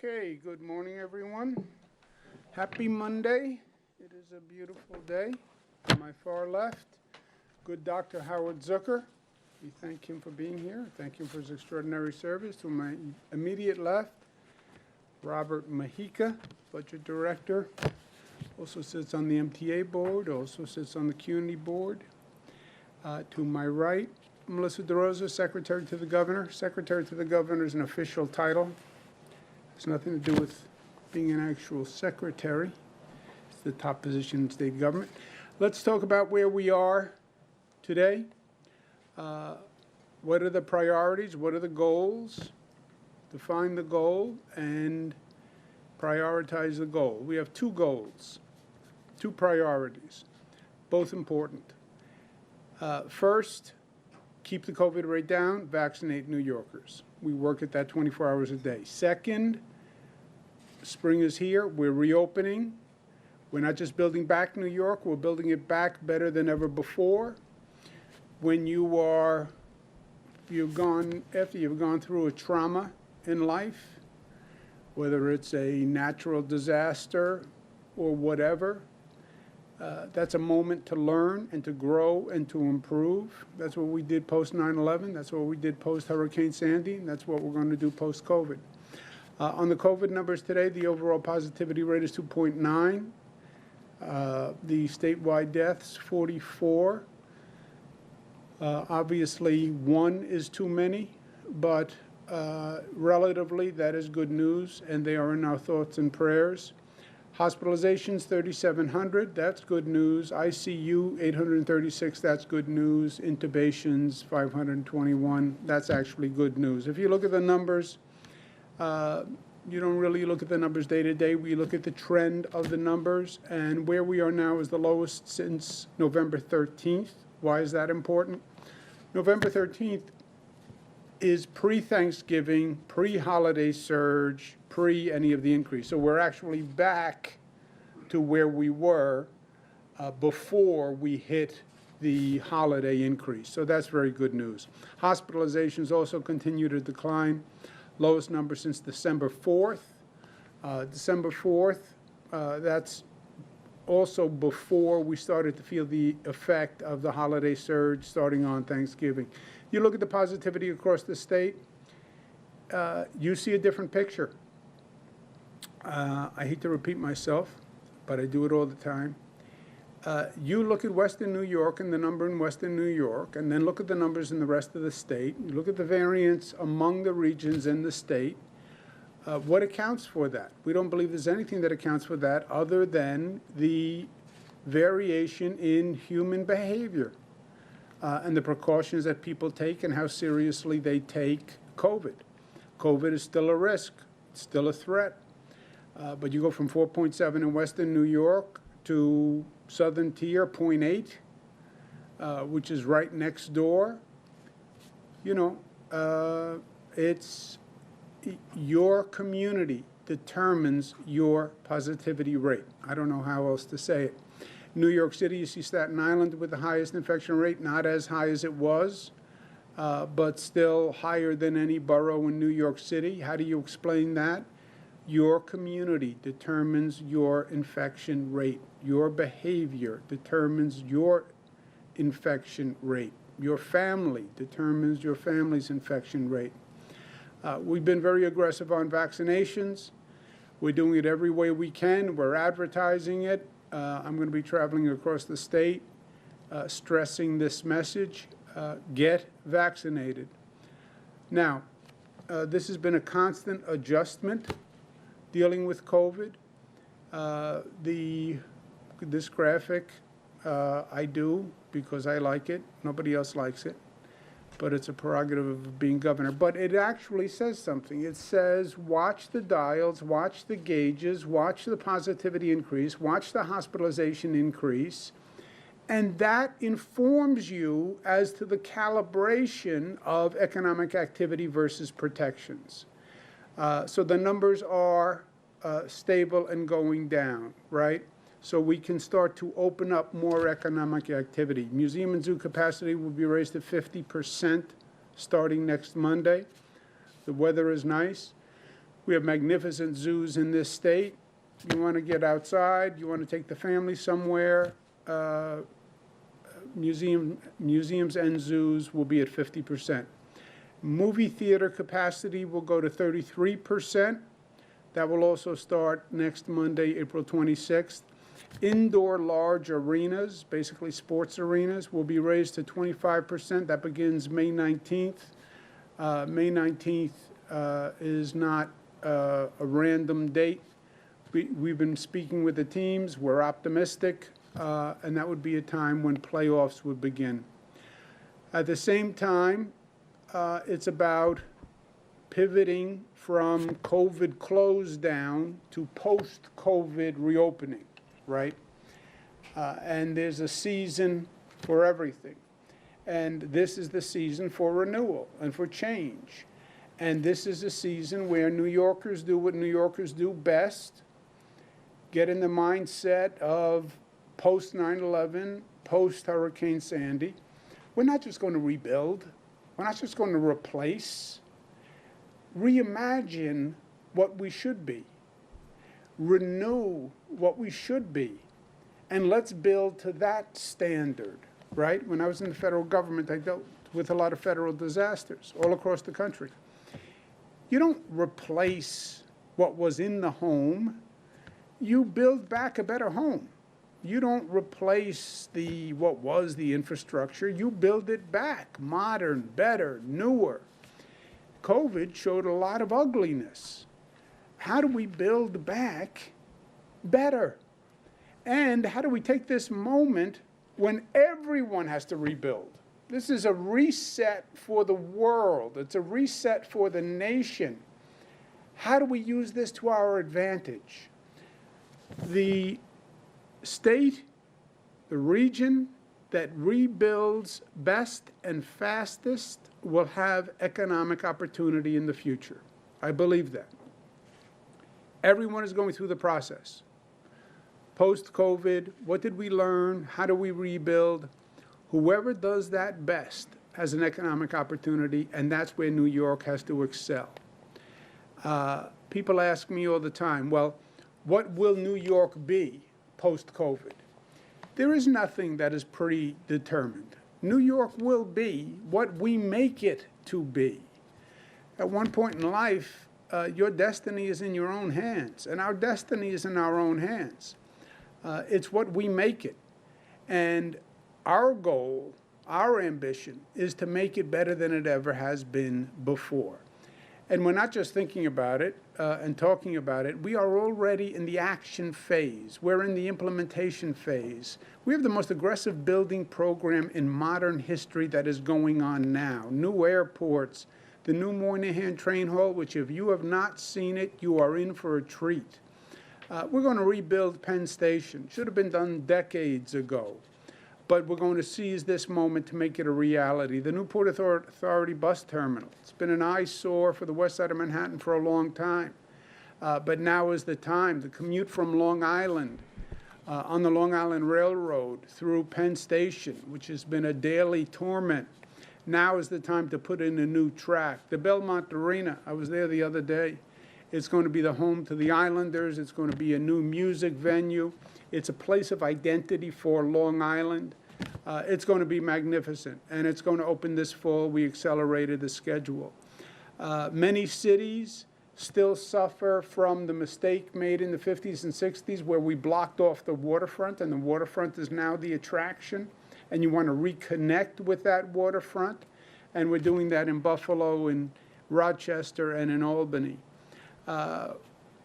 Okay, good morning, everyone. Happy Monday. It is a beautiful day. On my far left, good Dr. Howard Zucker. We thank him for being here. Thank him for his extraordinary service. To my immediate left, Robert Mahica, Budget Director. Also sits on the MTA board, also sits on the CUNY board. To my right, Melissa DeRosa, Secretary to the Governor. Secretary to the Governor is an official title. It's nothing to do with being an actual secretary. It's the top position in state government. Let's talk about where we are today. What are the priorities? What are the goals? Define the goal and Prioritize the goal. We have two goals, two priorities, both important. First, keep the COVID rate down, vaccinate New Yorkers. We work at that 24 hours a day. Second, spring is here. We're reopening. We're not just building back New York. We're building it back better than ever before. When after you've gone through a trauma in life, whether it's a natural disaster or whatever, that's a moment to learn and to grow and to improve. That's what we did post 9/11. That's what we did post Hurricane Sandy. And that's what we're going to do post COVID. On the COVID numbers today, the overall positivity rate is 2.9. The statewide deaths, 44. Obviously, one is too many, but relatively, that is good news, and they are in our thoughts and prayers. Hospitalizations, 3,700, that's good news. ICU, 836, that's good news. Intubations, 521, that's actually good news. If you look at the numbers, you don't really look at the numbers day to day. We look at the trend of the numbers, and where we are now is the lowest since November 13th. Why is that important? November 13th is pre-Thanksgiving, pre-holiday surge, pre any of the increase. So we're actually back to where we were before we hit the holiday increase. So that's very good news. Hospitalizations also continue to decline. Lowest number since December 4th. December 4th, that's also before we started to feel the effect of the holiday surge starting on Thanksgiving. You look at the positivity across the state, you see a different picture. I hate to repeat myself, but I do it all the time. You look at Western New York and the number in Western New York, and then look at the numbers in the rest of the state. You look at the variance among the regions in the state. What accounts for that? We don't believe there's anything that accounts for that other than the variation in human behavior and the precautions that people take and how seriously they take COVID. COVID is still a risk. It's still a threat. But you go from 4.7 in Western New York to Southern Tier, 0.8, which is right next door. You know, it's your community determines your positivity rate. I don't know how else to say it. New York City, you see Staten Island with the highest infection rate, not as high as it was, but still higher than any borough in New York City. How do you explain that? Your community determines your infection rate. Your behavior determines your infection rate. Your family determines your family's infection rate. We've been very aggressive on vaccinations. We're doing it every way we can. We're advertising it. I'm going to be traveling across the state stressing this message. Get vaccinated. Now, this has been a constant adjustment dealing with COVID. This graphic I do because I like it. Nobody else likes it. But it's a prerogative of being governor. But it actually says something. It says, watch the dials, watch the gauges, watch the positivity increase, watch the hospitalization increase, and that informs you as to the calibration of economic activity versus protections. So the numbers are stable and going down, right? So we can start to open up more economic activity. Museum and zoo capacity will be raised to 50% starting next Monday. The weather is nice. We have magnificent zoos in this state. You want to get outside, you want to take the family somewhere, museums and zoos will be at 50%. Movie theater capacity will go to 33%. That will also start next Monday, April 26th. Indoor large arenas, basically sports arenas, will be raised to 25%. That begins May 19th. May 19th is not a random date. We've been speaking with the teams. We're optimistic, and that would be a time when playoffs would begin. At the same time, it's about pivoting from COVID close down to post-COVID reopening, right? And there's a season for everything. And this is the season for renewal and for change. And this is a season where New Yorkers do what New Yorkers do best, get in the mindset of post 9/11, post Hurricane Sandy. We're not just going to rebuild. We're not just going to replace. Reimagine what we should be. Renew what we should be. And let's build to that standard, right? When I was in the federal government, I dealt with a lot of federal disasters all across the country. You don't replace what was in the home. You build back a better home. You don't replace what was the infrastructure. You build it back, modern, better, newer. COVID showed a lot of ugliness. How do we build back better? And how do we take this moment when everyone has to rebuild? This is a reset for the world. It's a reset for the nation. How do we use this to our advantage? The state, the region that rebuilds best and fastest will have economic opportunity in the future. I believe that. Everyone is going through the process. Post-COVID, what did we learn? How do we rebuild? Whoever does that best has an economic opportunity, and that's where New York has to excel. People ask me all the time, well, what will New York be post-COVID? There is nothing that is predetermined. New York will be what we make it to be. At one point in life, your destiny is in your own hands, and our destiny is in our own hands. It's what we make it. And our goal, our ambition, is to make it better than it ever has been before. And we're not just thinking about it and talking about it. We are already in the action phase. We're in the implementation phase. We have the most aggressive building program in modern history that is going on now. New airports, the new Moynihan Train Hall, which if you have not seen it, you are in for a treat. We're going to rebuild Penn Station. Should have been done decades ago. But we're going to seize this moment to make it a reality. The new Port Authority bus terminal. It's been an eyesore for the west side of Manhattan for a long time. But now is the time. The commute from Long Island, on the Long Island Railroad through Penn Station, which has been a daily torment. Now is the time to put in a new track. The Belmont Arena, I was there the other day. It's going to be the home to the Islanders. It's going to be a new music venue. It's a place of identity for Long Island. It's going to be magnificent, and it's going to open this fall. We accelerated the schedule. Many cities still suffer from the mistake made in the 50s and 60s where we blocked off the waterfront, and the waterfront is now the attraction, and you want to reconnect with that waterfront, and we're doing that in Buffalo, in Rochester, and in Albany.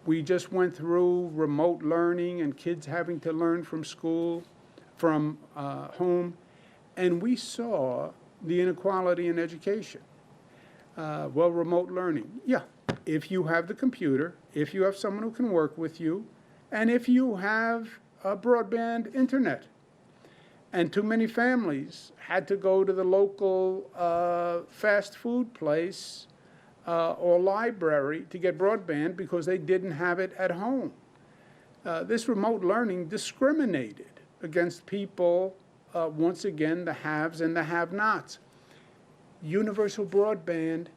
We just went through remote learning and kids having to learn from school, from home, and we saw the inequality in education. Well, remote learning, yeah, if you have the computer, if you have someone who can work with you, and if you have a broadband internet. And too many families had to go to the local fast food place or library to get broadband because they didn't have it at home. This remote learning discriminated against people, once again, the haves and the have-nots. Universal broadband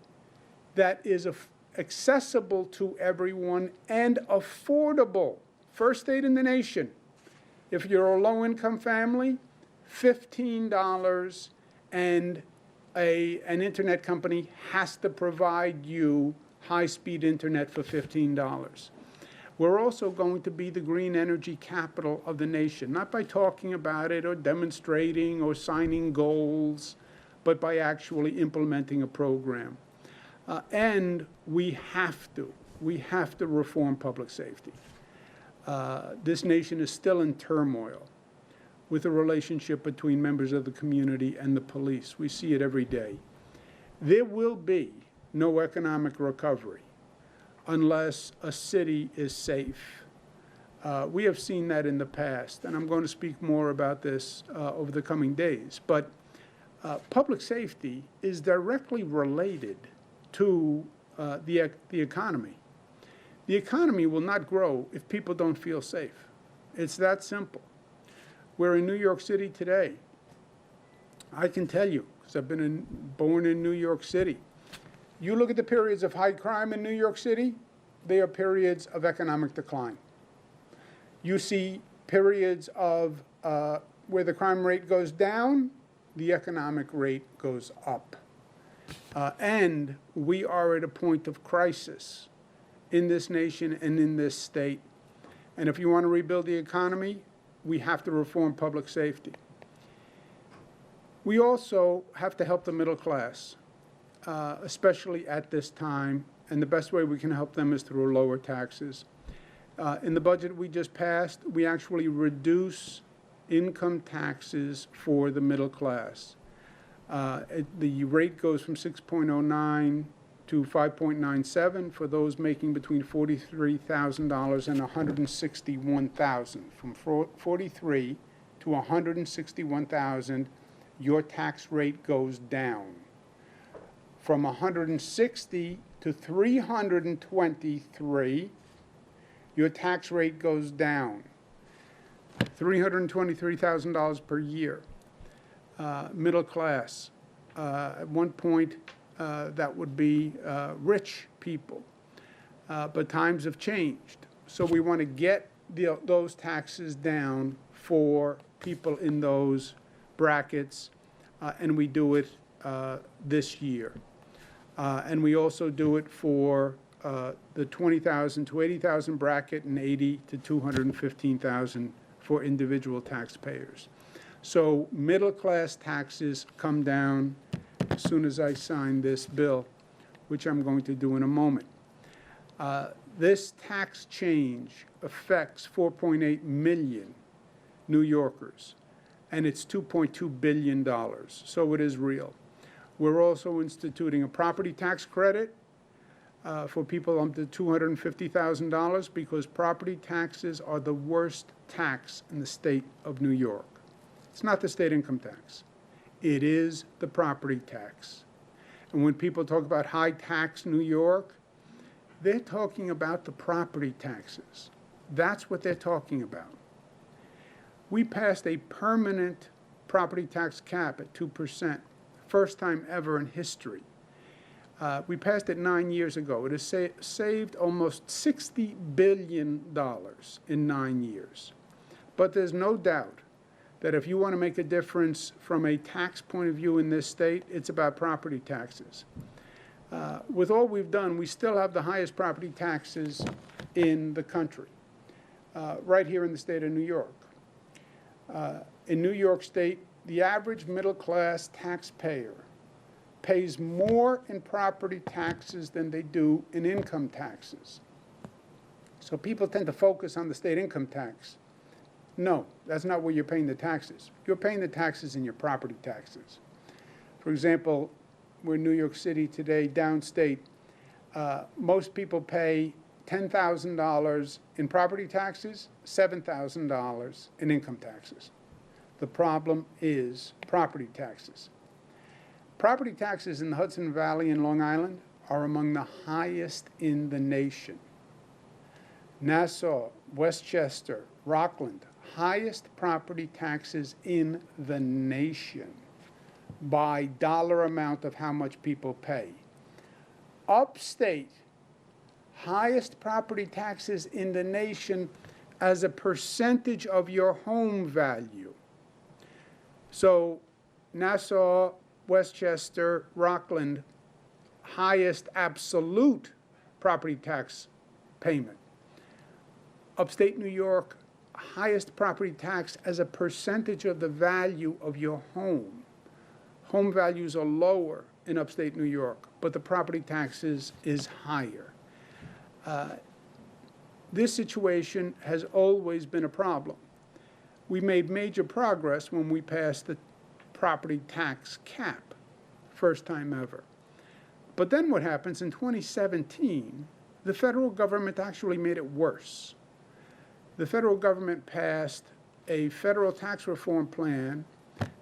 that is accessible to everyone and affordable. First state in the nation. If you're a low-income family, $15, and an internet company has to provide you high-speed internet for $15. We're also going to be the green energy capital of the nation, not by talking about it or demonstrating or signing goals, but by actually implementing a program. And we have to reform public safety. This nation is still in turmoil with the relationship between members of the community and the police. We see it every day. There will be no economic recovery unless a city is safe. We have seen that in the past, and I'm going to speak more about this over the coming days. But public safety is directly related to the economy. The economy will not grow if people don't feel safe. It's that simple. We're in New York City today. I can tell you, because I've been born in New York City. You look at the periods of high crime in New York City, they are periods of economic decline. You see periods of where the crime rate goes down, the economic rate goes up. And we are at a point of crisis in this nation and in this state. And if you want to rebuild the economy, we have to reform public safety. We also have to help the middle class, especially at this time. And the best way we can help them is through lower taxes. In the budget we just passed, we actually reduce income taxes for the middle class. The rate goes from 6.09 to 5.97 for those making between $43,000 and $161,000. From 43 to 161,000, your tax rate goes down. From 160 to 323, your tax rate goes down. $323,000 per year. Middle class. At one point, that would be rich people. But times have changed. So we want to get those taxes down for people in those brackets, and we do it this year. And we also do it for the 20,000 to 80,000 bracket and 80 to 215,000 for individual taxpayers. So middle class taxes come down as soon as I sign this bill, which I'm going to do in a moment. This tax change affects 4.8 million New Yorkers, and it's $2.2 billion, so it is real. We're also instituting a property tax credit for people up to $250,000 because property taxes are the worst tax in the state of New York. It's not the state income tax. It is the property tax. And when people talk about high tax New York, they're talking about the property taxes. That's what they're talking about. We passed a permanent property tax cap at 2%, first time ever in history. We passed it 9 years ago. It has saved almost $60 billion in 9 years. But there's no doubt that if you want to make a difference from a tax point of view in this state, it's about property taxes. With all we've done, we still have the highest property taxes in the country, right here in the state of New York. In New York State, the average middle-class taxpayer pays more in property taxes than they do in income taxes. So people tend to focus on the state income tax. No, that's not where you're paying the taxes. You're paying the taxes in your property taxes. For example, we're in New York City today, downstate. Most people pay $10,000 in property taxes, $7,000 in income taxes. The problem is property taxes. Property taxes in the Hudson Valley and Long Island are among the highest in the nation. Nassau, Westchester, Rockland, highest property taxes in the nation by dollar amount of how much people pay. Upstate, highest property taxes in the nation as a percentage of your home value. So Nassau, Westchester, Rockland, highest absolute property tax payment. Upstate New York, highest property tax as a percentage of the value of your home. Home values are lower in upstate New York, but the property taxes is higher. This situation has always been a problem. We made major progress when we passed the property tax cap, first time ever. But then what happens in 2017, the federal government actually made it worse. The federal government passed a federal tax reform plan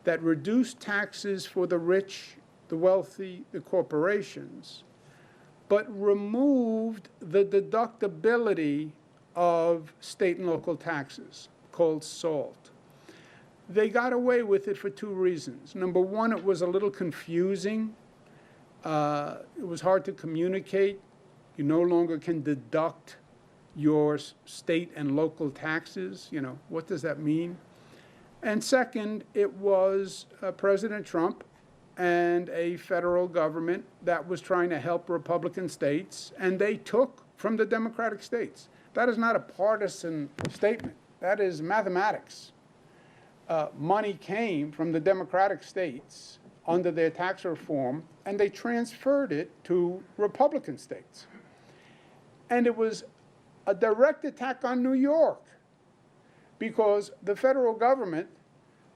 that reduced taxes for the rich, the wealthy, the corporations, but removed the deductibility of state and local taxes, called SALT. They got away with it for two reasons. Number one, it was a little confusing. It was hard to communicate. You no longer can deduct your state and local taxes. You know, what does that mean? And second, it was President Trump and a federal government that was trying to help Republican states, and they took from the Democratic states. That is not a partisan statement. That is mathematics. Money came from the Democratic states under their tax reform, and they transferred it to Republican states. And it was a direct attack on New York, because the federal government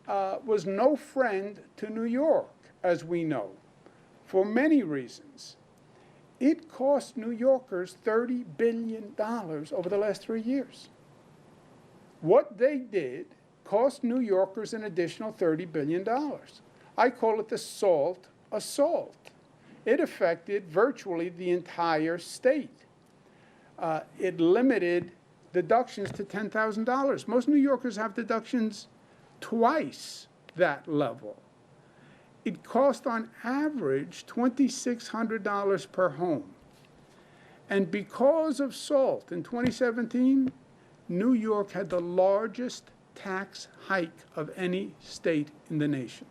was no friend to New York, as we know, for many reasons. It cost New Yorkers $30 billion over the last 3 years. What they did cost New Yorkers an additional $30 billion. I call it the SALT assault. It affected virtually the entire state. It limited deductions to $10,000. Most New Yorkers have deductions twice that level. It cost on average $2,600 per home. And because of SALT in 2017, New York had the largest tax hike of any state in the nation.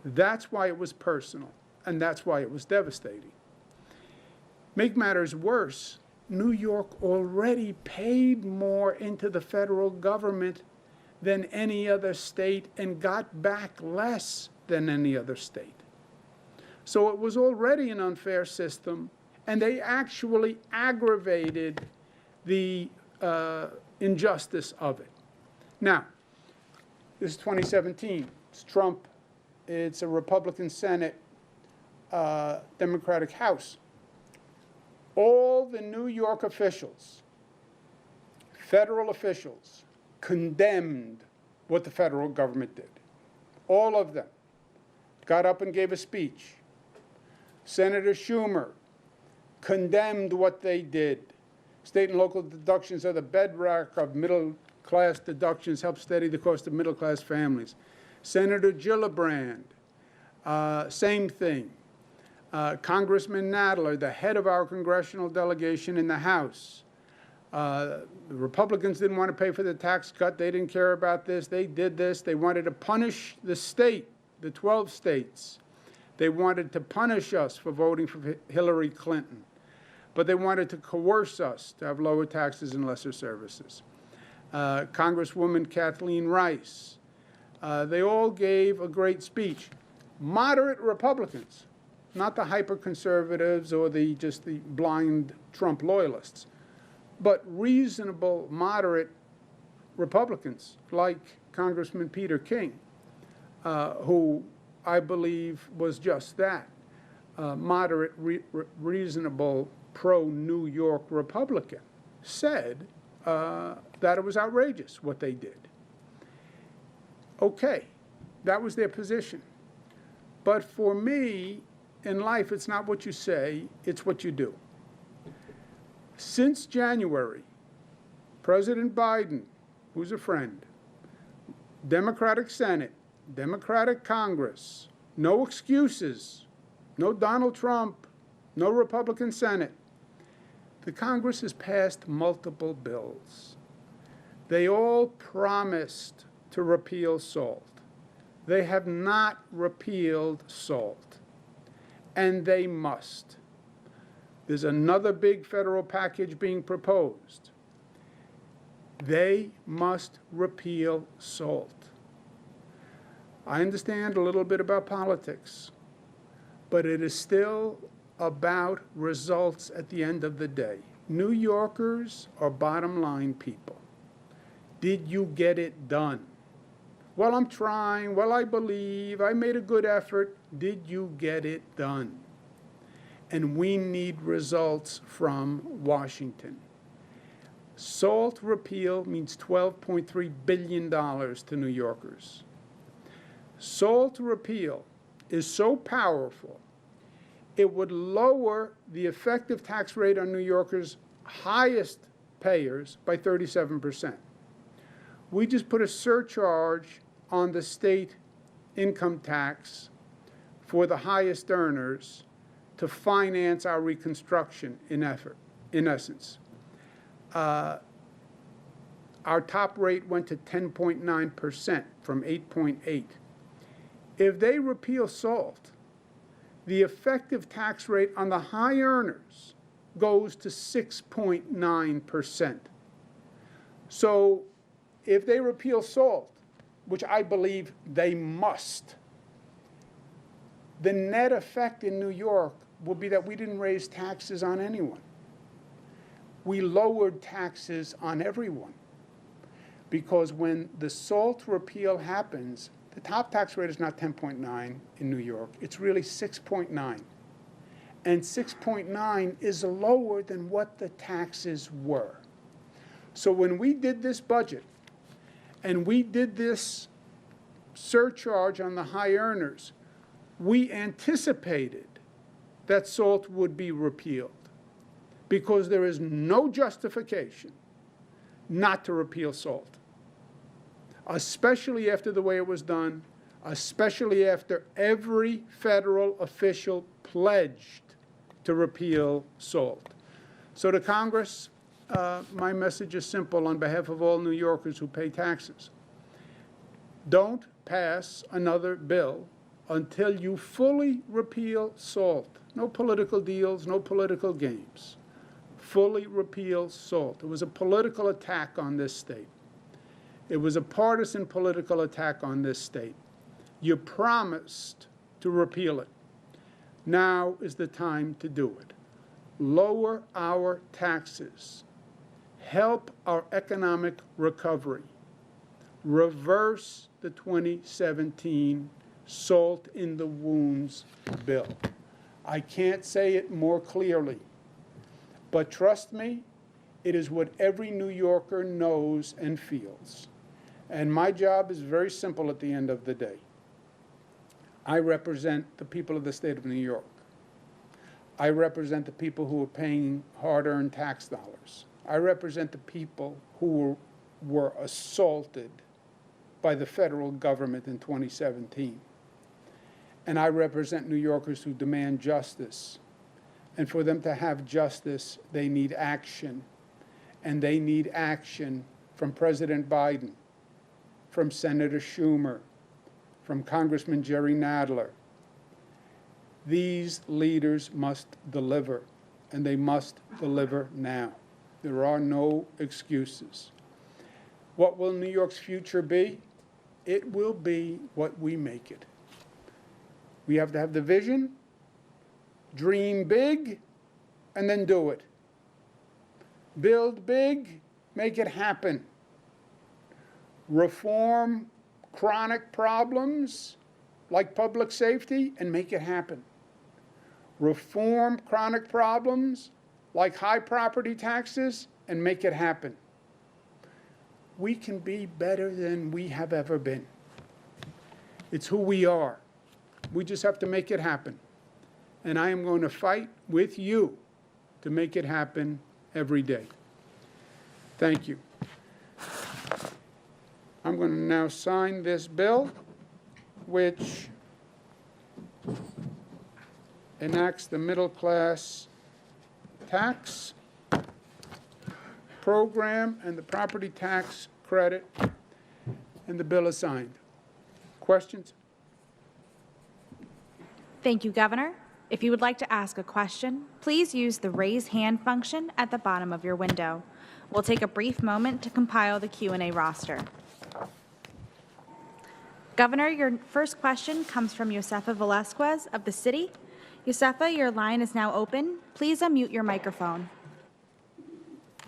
That's why it was personal, and that's why it was devastating. Make matters worse, New York already paid more into the federal government than any other state and got back less than any other state. So it was already an unfair system, and they actually aggravated the injustice of it. Now, this is 2017. It's Trump. It's a Republican Senate, Democratic House. All the New York officials, federal officials, condemned what the federal government did. All of them got up and gave a speech. Senator Schumer condemned what they did. State and local deductions are the bedrock of middle-class deductions, help steady the cost of middle-class families. Senator Gillibrand, same thing. Congressman Nadler, the head of our congressional delegation in the House. The Republicans didn't want to pay for the tax cut. They didn't care about this. They did this. They wanted to punish the state, the 12 states. They wanted to punish us for voting for Hillary Clinton. But they wanted to coerce us to have lower taxes and lesser services. Congresswoman Kathleen Rice. They all gave a great speech. Moderate Republicans, not the hyper-conservatives or just the blind Trump loyalists, but reasonable, moderate Republicans like Congressman Peter King, who I believe was just that, moderate, reasonable, pro-New York Republican, said that it was outrageous what they did. Okay, that was their position. But for me, in life, it's not what you say, it's what you do. Since January, President Biden, who's a friend, Democratic Senate, Democratic Congress, no excuses, no Donald Trump, no Republican Senate. The Congress has passed multiple bills. They all promised to repeal SALT. They have not repealed SALT, and they must. There's another big federal package being proposed. They must repeal SALT. I understand a little bit about politics, but it is still about results at the end of the day. New Yorkers are bottom line people. Did you get it done? Well, I'm trying. Well, I believe. I made a good effort. Did you get it done? and we need results from Washington. SALT repeal means $12.3 billion to New Yorkers. SALT repeal is so powerful, it would lower the effective tax rate on New Yorkers' highest payers by 37%. We just put a surcharge on the state income tax for the highest earners to finance our reconstruction in essence. Our top rate went to 10.9% from 8.8. If they repeal SALT, the effective tax rate on the high earners goes to 6.9%. So if they repeal SALT, which I believe they must, the net effect in New York will be that we didn't raise taxes on anyone. We lowered taxes on everyone. Because when the SALT repeal happens, the top tax rate is not 10.9 in New York. It's really 6.9. And 6.9 is lower than what the taxes were. So when we did this budget, and we did this surcharge on the high earners, we anticipated that SALT would be repealed because there is no justification not to repeal SALT, especially after the way it was done, especially after every federal official pledged to repeal SALT. So to Congress, my message is simple on behalf of all New Yorkers who pay taxes. Don't pass another bill until you fully repeal SALT. No political deals, no political games. Fully repeal SALT. It was a political attack on this state. It was a partisan political attack on this state. You promised to repeal it. Now is the time to do it. Lower our taxes. Help our economic recovery. Reverse the 2017 SALT in the wounds bill. I can't say it more clearly, but trust me, it is what every New Yorker knows and feels. And my job is very simple at the end of the day. I represent the people of the state of New York. I represent the people who are paying hard-earned tax dollars. I represent the people who were assaulted by the federal government in 2017. And I represent New Yorkers who demand justice. And for them to have justice, they need action. And they need action from President Biden, from Senator Schumer, from Congressman Jerry Nadler. These leaders must deliver, and they must deliver now. There are no excuses. What will New York's future be? It will be what we make it. We have to have the vision, dream big, and then do it. Build big, make it happen. Reform chronic problems like public safety and make it happen. Reform chronic problems like high property taxes and make it happen. We can be better than we have ever been. It's who we are. We just have to make it happen. And I am going to fight with you to make it happen every day. Thank you. I'm going to now sign this bill, which enacts the middle class tax program and the property tax credit, and the bill is signed. Questions? Thank you, Governor. If you would like to ask a question, please use the raise hand function at the bottom of your window. We'll take a brief moment to compile the Q&A roster. Governor, your first question comes from Josefa Velasquez of the city. Josefa, your line is now open. Please unmute your microphone.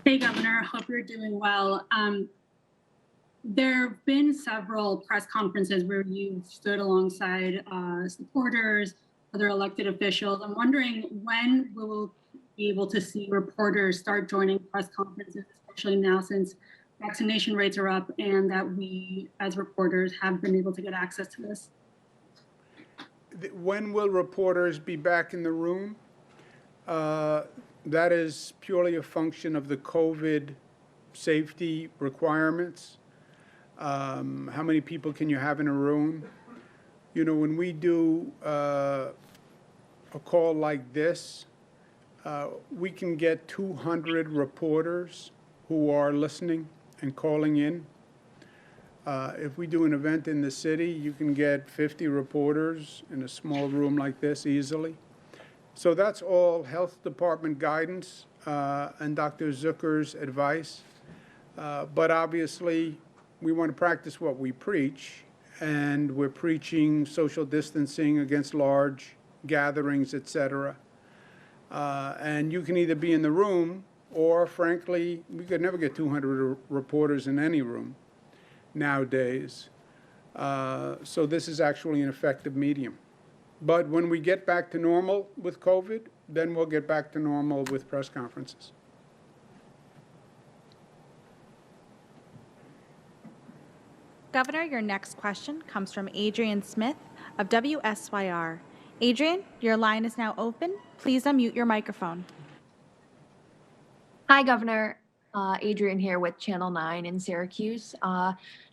Hey, Governor. Hope you're doing well. There have been several press conferences where you've stood alongside supporters other elected officials. I'm wondering when we'll be able to see reporters start joining press conferences, especially now since vaccination rates are up and that we as reporters have been able to get access to this. When will reporters be back in the room? That is purely a function of the COVID safety requirements. How many people can you have in a room? You know, when we do a call like this, we can get 200 reporters who are listening and calling in. If we do an event in the city, you can get 50 reporters in a small room like this easily. So that's all health department guidance and Dr. Zucker's advice. But obviously, we want to practice what we preach, and we're preaching social distancing against large gatherings, et cetera. And you can either be in the room, or frankly, we could never get 200 reporters in any room nowadays. So this is actually an effective medium. But when we get back to normal with COVID, then we'll get back to normal with press conferences. Governor, your next question comes from Adrian Smith of WSYR. Adrian, your line is now open. Please unmute your microphone. Hi, Governor. Adrian here with Channel 9 in Syracuse.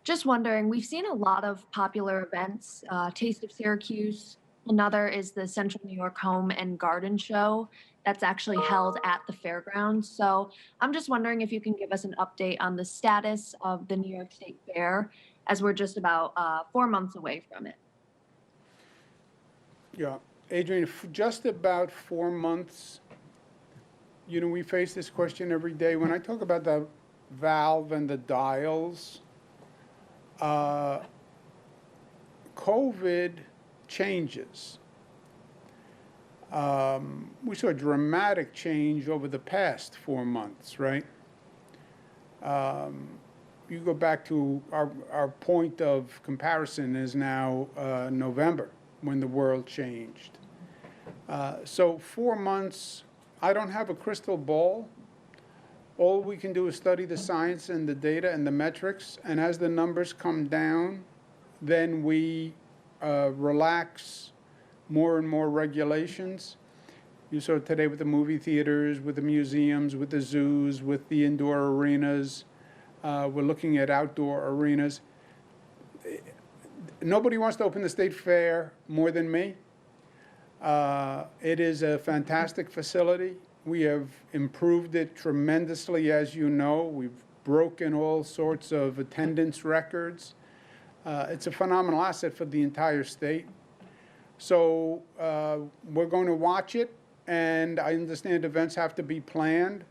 Just wondering, we've seen a lot of popular events, Taste of Syracuse. Another is the Central New York Home and Garden Show that's actually held at the fairgrounds. So I'm just wondering if you can give us an update on the status of the New York State Fair, as we're just about 4 months away from it. Yeah, Adrian, just about 4 months. You know, we face this question every day. When I talk about the valve and the dials, COVID changes. We saw a dramatic change over the past 4 months, right? You go back to our point of comparison is now November, when the world changed. So 4 months, I don't have a crystal ball. All we can do is study the science and the data and the metrics, and as the numbers come down, then we relax more and more regulations. You saw it today with the movie theaters, with the museums, with the zoos, with the indoor arenas. We're looking at outdoor arenas. Nobody wants to open the state fair more than me. It is a fantastic facility. We have improved it tremendously, as you know. We've broken all sorts of attendance records. It's a phenomenal asset for the entire state. So we're going to watch it, and I understand events have to be planned.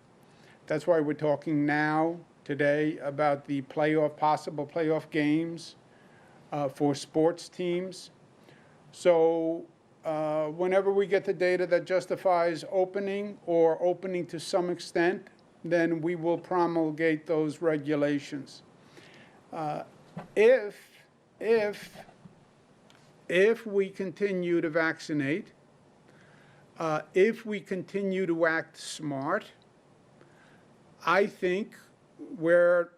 That's why we're talking now, today, about the possible playoff games for sports teams. So whenever we get the data that justifies opening or opening to some extent, then we will promulgate those regulations. If we continue to vaccinate, if we continue to act smart, I think the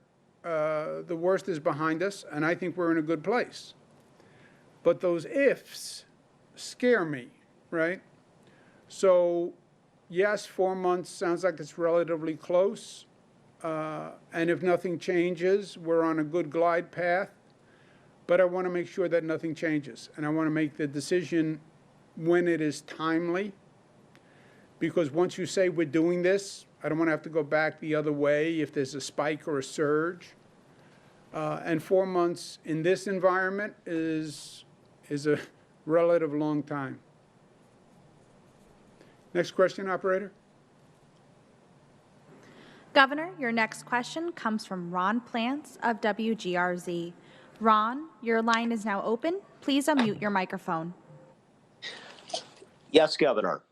worst is behind us, and I think we're in a good place. But those ifs scare me, right? So yes, 4 months sounds like it's relatively close. And if nothing changes, we're on a good glide path. But I want to make sure that nothing changes. And I want to make the decision when it is timely. Because once you say we're doing this, I don't want to have to go back the other way if there's a spike or a surge. And 4 months in this environment is a relative long time. Next question, operator. Governor, your next question comes from Ron Plants of WGRZ. Ron, your line is now open. Please unmute your microphone. Yes, Governor.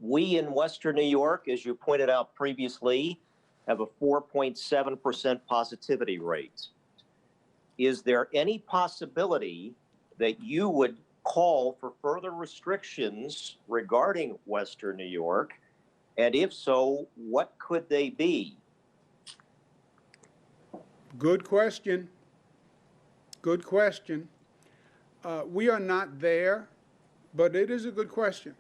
We in Western New York, as you pointed out previously, have a 4.7% positivity rate. Is there any possibility that you would call for further restrictions regarding Western New York? And if so, what could they be? Good question. Good question. We are not there, but it is a good question.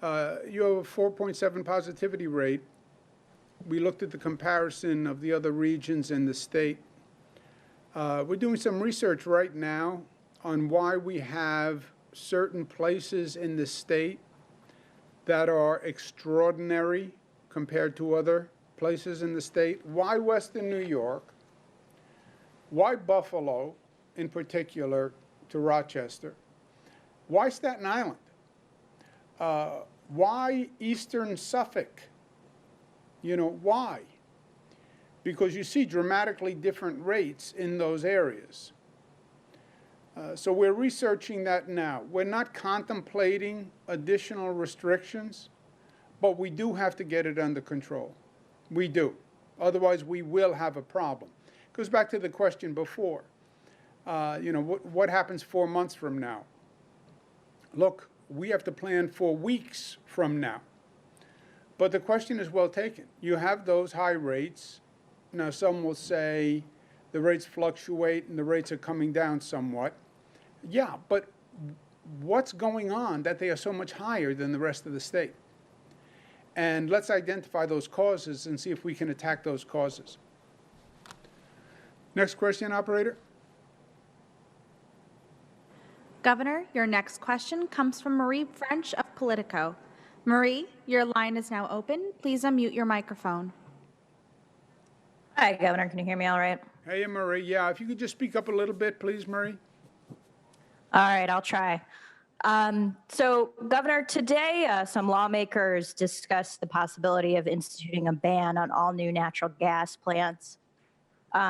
You have a 4.7 positivity rate. We looked at the comparison of the other regions in the state. We're doing some research right now on why we have certain places in the state that are extraordinary compared to other places in the state. Why Western New York? Why Buffalo, in particular, to Rochester? Why Staten Island? Why Eastern Suffolk? You know, why? Because you see dramatically different rates in those areas. So we're researching that now. We're not contemplating additional restrictions, but we do have to get it under control. We do. Otherwise, we will have a problem. It goes back to the question before. You know, what happens 4 months from now? Look, we have to plan for weeks from now. But the question is well taken. You have those high rates. Now, some will say the rates fluctuate and the rates are coming down somewhat. Yeah, but what's going on that they are so much higher than the rest of the state? And let's identify those causes and see if we can attack those causes. Next question, operator. Governor, your next question comes from Marie French of Politico. Marie, your line is now open. Please unmute your microphone. Hi, Governor. Can you hear me all right? Hey, Marie. Yeah, if you could just speak up a little bit, please, Marie. All right, I'll try. So, Governor, today some lawmakers discussed the possibility of instituting a ban on all new natural gas plants.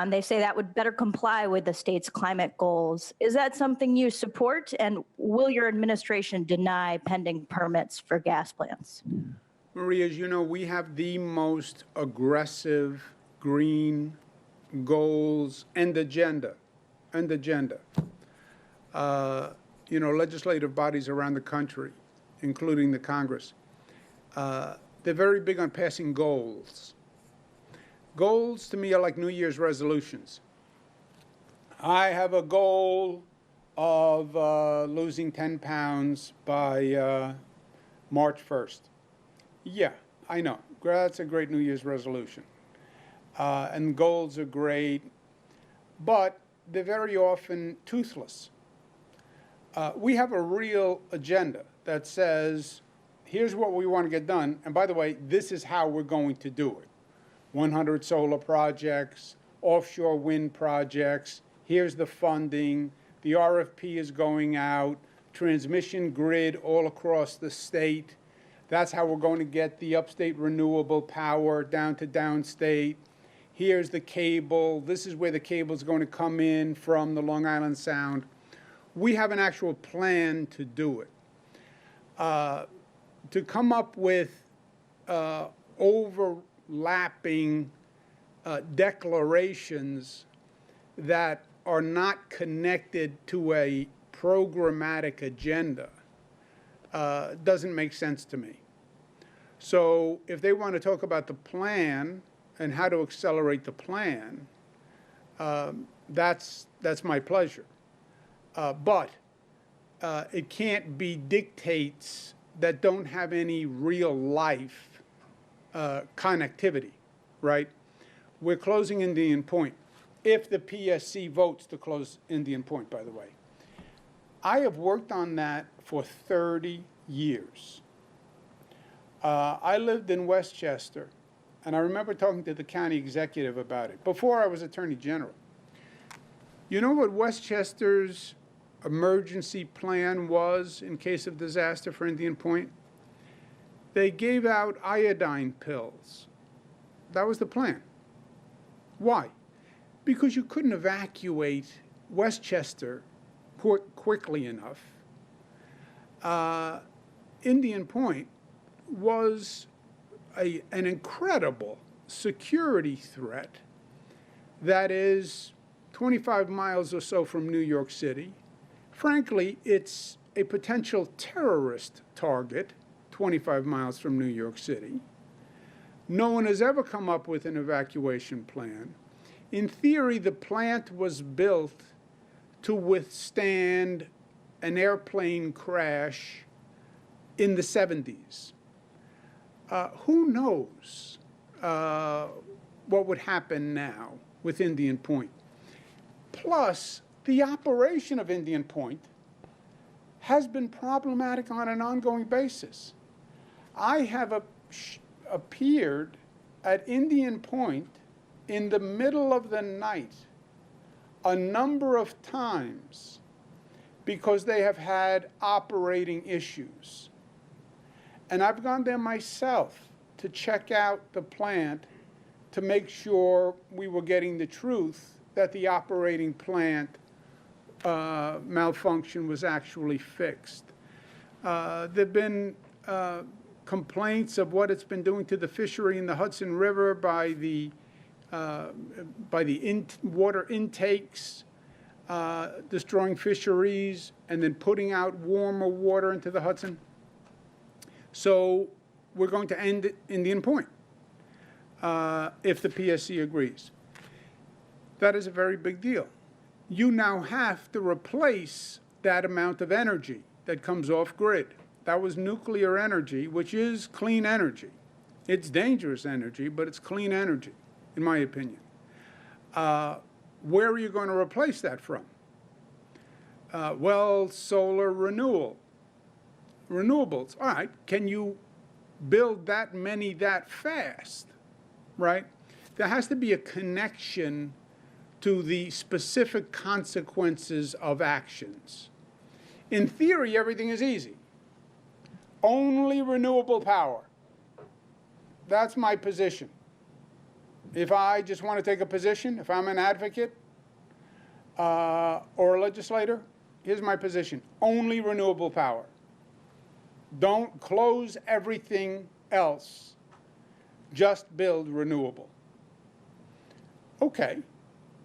They say that would better comply with the state's climate goals. Is that something you support? And will your administration deny pending permits for gas plants? Marie, as you know, we have the most aggressive green goals and agenda. You know, legislative bodies around the country, including the Congress, they're very big on passing goals. Goals to me are like New Year's resolutions. I have a goal of losing 10 pounds by March 1st. Yeah, I know. That's a great New Year's resolution. And goals are great, but they're very often toothless. We have a real agenda that says, here's what we want to get done. And by the way, this is how we're going to do it. 100 solar projects, offshore wind projects. Here's the funding. The RFP is going out. Transmission grid all across the state. That's how we're going to get the upstate renewable power down to downstate. Here's the cable. This is where the cable is going to come in from the Long Island Sound. We have an actual plan to do it. To come up with overlapping declarations that are not connected to a programmatic agenda doesn't make sense to me. So if they want to talk about the plan and how to accelerate the plan, that's my pleasure. But it can't be dictates that don't have any real life connectivity, right? We're closing Indian Point. If the PSC votes to close Indian Point, by the way. I have worked on that for 30 years. I lived in Westchester, and I remember talking to the county executive about it before I was Attorney General. You know what Westchester's emergency plan was in case of disaster for Indian Point? They gave out iodine pills. That was the plan. Why? Because you couldn't evacuate Westchester quickly enough. Indian Point was an incredible security threat that is 25 miles or so from New York City, Frankly, it's a potential terrorist target 25 miles from New York City. No one has ever come up with an evacuation plan. In theory, the plant was built to withstand an airplane crash in the 70s. Who knows what would happen now with Indian Point? Plus, the operation of Indian Point has been problematic on an ongoing basis. I have appeared at Indian Point in the middle of the night a number of times because they have had operating issues. And I've gone there myself to check out the plant to make sure we were getting the truth that the operating plant malfunction was actually fixed. There've been complaints of what it's been doing to the fishery in the Hudson River by the water intakes, destroying fisheries, and then putting out warmer water into the Hudson. So we're going to end Indian Point if the PSC agrees. That is a very big deal. You now have to replace that amount of energy that comes off grid. That was nuclear energy, which is clean energy. It's dangerous energy, but it's clean energy, in my opinion. Where are you going to replace that from? Well, solar renewables. All right, can you build that many that fast, right? There has to be a connection to the specific consequences of actions. In theory, everything is easy. Only renewable power. That's my position. If I just want to take a position, if I'm an advocate or a legislator, here's my position. Only renewable power. Don't close everything else. Just build renewable. Okay,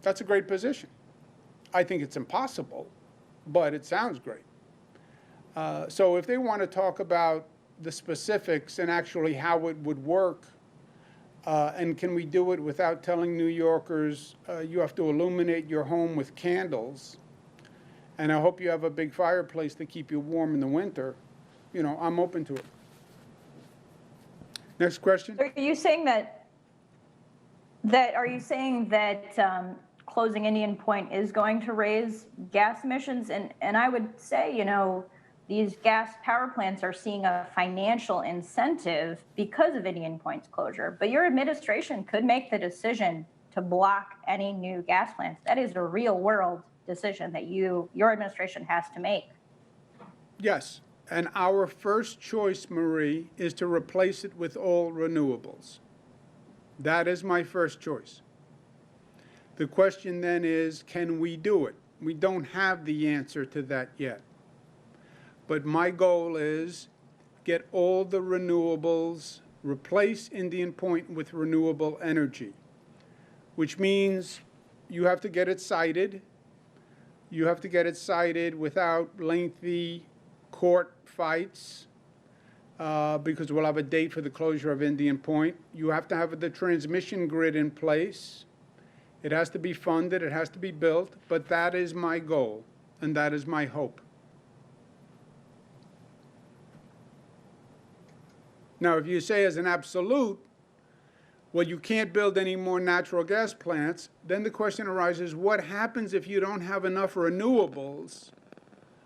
that's a great position. I think it's impossible, but it sounds great. So if they want to talk about the specifics and actually how it would work, and can we do it without telling New Yorkers you have to illuminate your home with candles, and I hope you have a big fireplace to keep you warm in the winter, you know, I'm open to it. Next question. Are you saying that closing Indian Point is going to raise gas emissions? And I would say, you know, these gas power plants are seeing a financial incentive because of Indian Point's closure. But your administration could make the decision to block any new gas plants. That is a real world decision that your administration has to make. Yes, and our first choice, Marie, is to replace it with all renewables. That is my first choice. The question then is, can we do it? We don't have the answer to that yet. But my goal is get all the renewables, replace Indian Point with renewable energy, which means you have to get it sited. You have to get it sited without lengthy court fights because we'll have a date for the closure of Indian Point. You have to have the transmission grid in place. It has to be funded. It has to be built. But that is my goal, and that is my hope. Now, if you say as an absolute, well, you can't build any more natural gas plants, then the question arises, what happens if you don't have enough renewables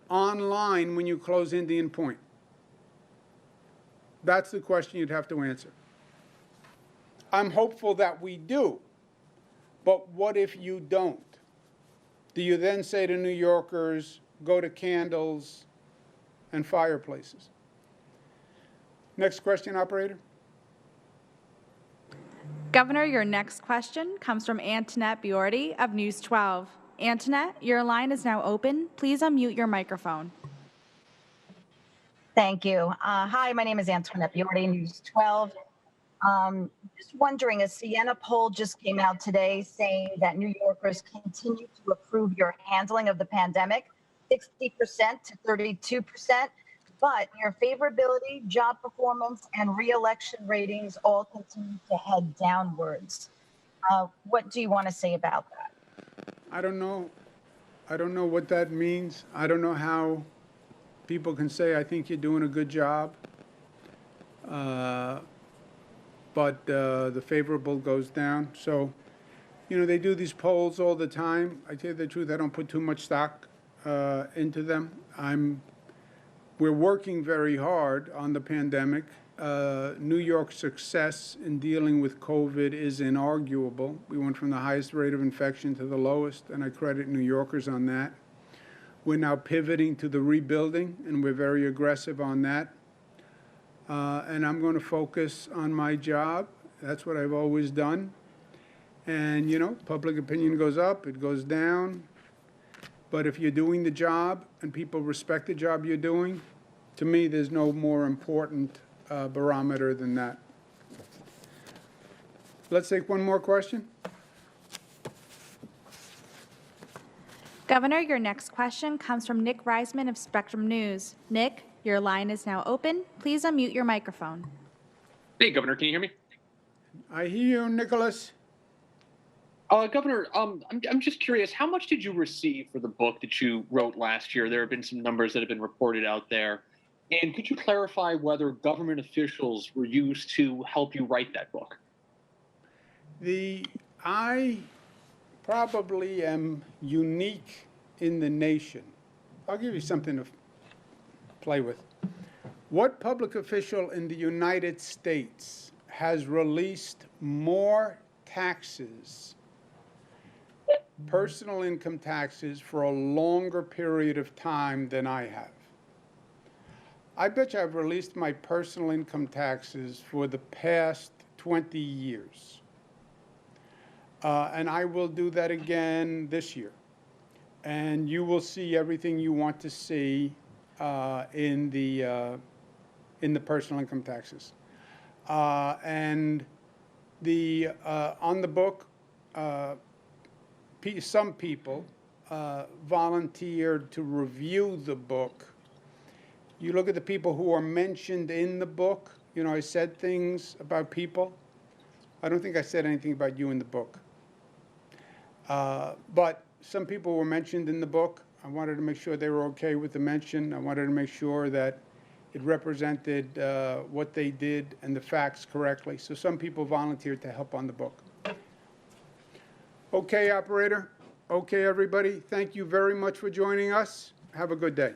online when you close Indian Point? That's the question you'd have to answer. I'm hopeful that we do, but what if you don't? Do you then say to New Yorkers, go to candles and fireplaces? Next question, operator. Governor, your next question comes from Antoinette Biordi of News 12. Antoinette, your line is now open. Please unmute your microphone. Thank you. Hi, my name is Antoinette Biordi, News 12. Just wondering, a Siena poll just came out today saying that New Yorkers continue to approve your handling of the pandemic. 60% to 32%, but your favorability, job performance, and reelection ratings all continue to head downwards. What do you want to say about that? I don't know. I don't know what that means. I don't know how people can say, I think you're doing a good job. But the favorable goes down. So, you know, they do these polls all the time. I tell you the truth, I don't put too much stock into them. We're working very hard on the pandemic. New York's success in dealing with COVID is inarguable. We went from the highest rate of infection to the lowest, and I credit New Yorkers on that. We're now pivoting to the rebuilding, and we're very aggressive on that. And I'm going to focus on my job. That's what I've always done. And, you know, public opinion goes up, it goes down. But if you're doing the job and people respect the job you're doing, to me, there's no more important barometer than that. Let's take one more question. Governor, your next question comes from Nick Reisman of Spectrum News. Nick, your line is now open. Please unmute your microphone. Hey, Governor, can you hear me? I hear you, Nicholas. Governor, I'm just curious, how much did you receive for the book that you wrote last year? There have been some numbers that have been reported out there. And could you clarify whether government officials were used to help you write that book? I probably am unique in the nation. I'll give you something to play with. What public official in the United States has released more taxes, personal income taxes, for a longer period of time than I have? I bet you I've released my personal income taxes for the past 20 years. And I will do that again this year. And you will see everything you want to see in the personal income taxes. And on the book, some people volunteered to review the book. You look at the people who are mentioned in the book. You know, I said things about people. I don't think I said anything about you in the book. But some people were mentioned in the book. I wanted to make sure they were okay with the mention. I wanted to make sure that it represented what they did and the facts correctly. So some people volunteered to help on the book. Okay, operator. Okay, everybody. Thank you very much for joining us. Have a good day.